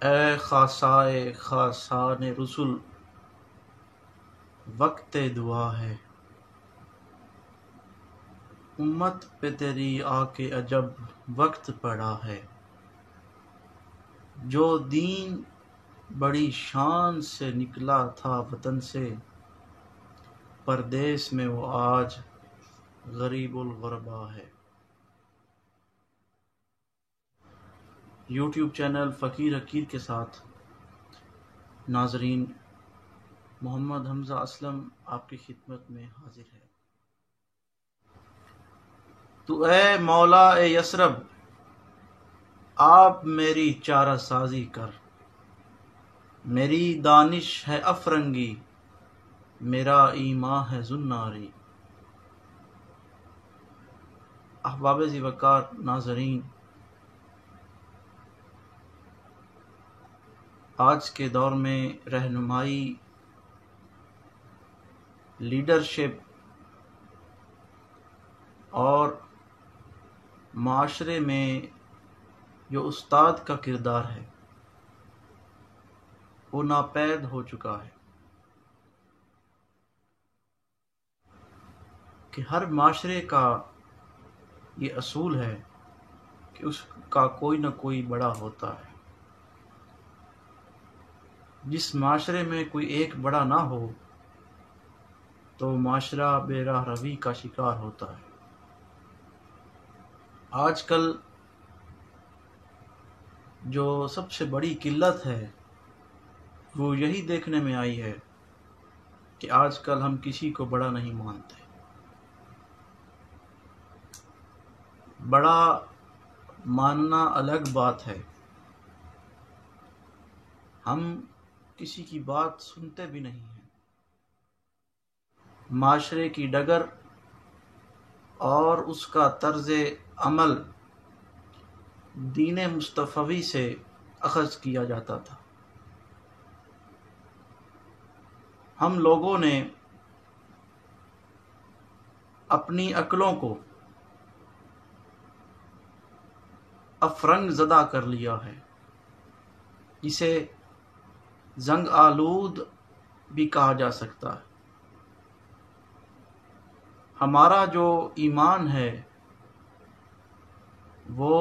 اے خاصائے خاصان رسل وقت دعا ہے، امت پہ تیری آ کے عجب وقت پڑا ہے۔ جو دین بڑی شان سے نکلا تھا وطن سے، پردیس میں وہ آج غریب الغربا ہے۔ یوٹیوب چینل فقیر حقیر کے ساتھ ناظرین، محمد حمزہ اسلم آپ کی خدمت میں حاضر ہے۔ تو اے مولا اے یثرب، آپ میری چارہ سازی کر، میری دانش ہے افرنگی، میرا ایمان ہے زناری۔ احباب ذی وقار ناظرین، آج کے دور میں رہنمائی، لیڈرشپ اور معاشرے میں جو استاد کا کردار ہے وہ ناپید ہو چکا ہے کہ ہر معاشرے کا یہ اصول ہے کہ اس کا کوئی نہ کوئی بڑا ہوتا ہے۔ جس معاشرے میں کوئی ایک بڑا نہ ہو تو معاشرہ بے راہ روی کا شکار ہوتا ہے۔ آج کل جو سب سے بڑی قلت ہے وہ یہی دیکھنے میں آئی ہے کہ آج کل ہم کسی کو بڑا نہیں مانتے۔ بڑا ماننا الگ بات ہے، ہم کسی کی بات سنتے بھی نہیں ہیں۔ معاشرے کی ڈگر اور اس کا طرز عمل دین مصطفی سے اخذ کیا جاتا تھا۔ ہم لوگوں نے اپنی عقلوں کو افرنگ زدہ کر لیا ہے، جسے زنگ آلود بھی کہا جا سکتا ہے۔ ہمارا جو ایمان ہے وہ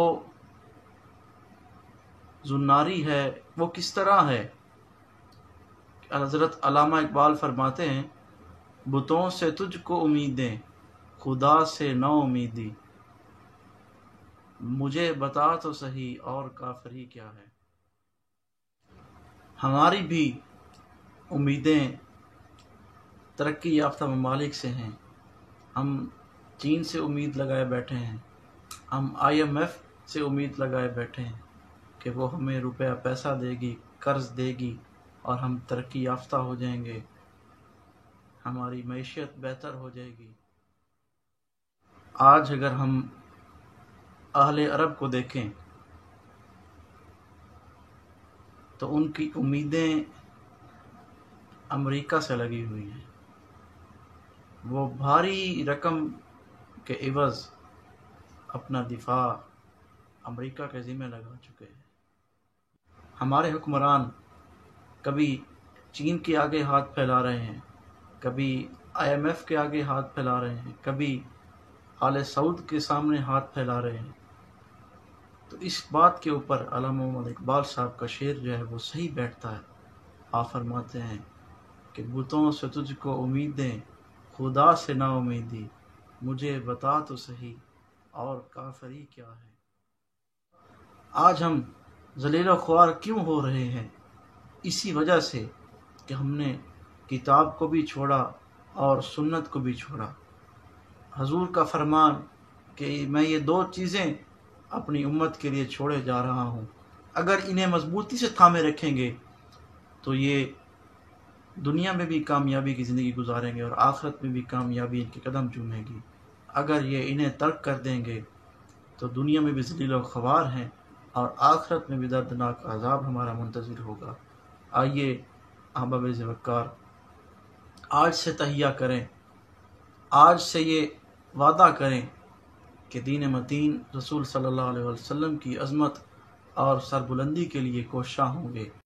زناری ہے۔ وہ کس طرح ہے؟ حضرت علامہ اقبال فرماتے ہیں، بتوں سے تجھ کو امیدیں، خدا سے نو امیدی، مجھے بتا تو صحیح اور کافری کیا ہے۔ ہماری بھی امیدیں ترقی یافتہ ممالک سے ہیں۔ ہم چین سے امید لگائے بیٹھے ہیں، ہم IMF سے امید لگائے بیٹھے ہیں کہ وہ ہمیں روپیہ پیسہ دے گی، قرض دے گی اور ہم ترقی یافتہ ہو جائیں گے، ہماری معیشت بہتر ہو جائے گی۔ آج اگر ہم اہل عرب کو دیکھیں تو ان کی امیدیں امریکہ سے لگی ہوئی ہیں۔ وہ بھاری رقم کے عوض اپنا دفاع امریکہ کے ذمہ لگا چکے ہیں۔ ہمارے حکمران کبھی چین کے آگے ہاتھ پھیلا رہے ہیں، کبھی IMF کے آگے ہاتھ پھیلا رہے ہیں، کبھی آل سعود کے سامنے ہاتھ پھیلا رہے ہیں۔ تو اس بات کے اوپر علامہ محمد اقبال صاحب کا شعر جو ہے وہ صحیح بیٹھتا ہے۔ آپ فرماتے ہیں کہ بتوں سے تجھ کو امیدیں، خدا سے نا امیدی، مجھے بتا تو صحیح اور کافری کیا ہے۔ آج ہم ذلیل و خوار کیوں ہو رہے ہیں؟ اسی وجہ سے کہ ہم نے کتاب کو بھی چھوڑا اور سنت کو بھی چھوڑا۔ حضور کا فرمان کہ میں یہ 2 چیزیں اپنی امت کے لیے چھوڑے جا رہا ہوں، اگر انہیں مضبوطی سے تھامے رکھیں گے تو یہ دنیا میں بھی کامیابی کی زندگی گزاریں گے اور آخرت میں بھی کامیابی ان کے قدم چومے گی۔ اگر یہ انہیں ترک کر دیں گے تو دنیا میں بھی ذلیل و خوار ہیں اور آخرت میں بھی دردناک عذاب ہمارا منتظر ہوگا۔ آئیے احباب ذی وقار، آج سے تہیہ کریں، آج سے یہ وعدہ کریں کہ دین متین رسول صلی اللہ علیہ وسلم کی عظمت اور سربلندی کے لیے کوشاں ہوں گے۔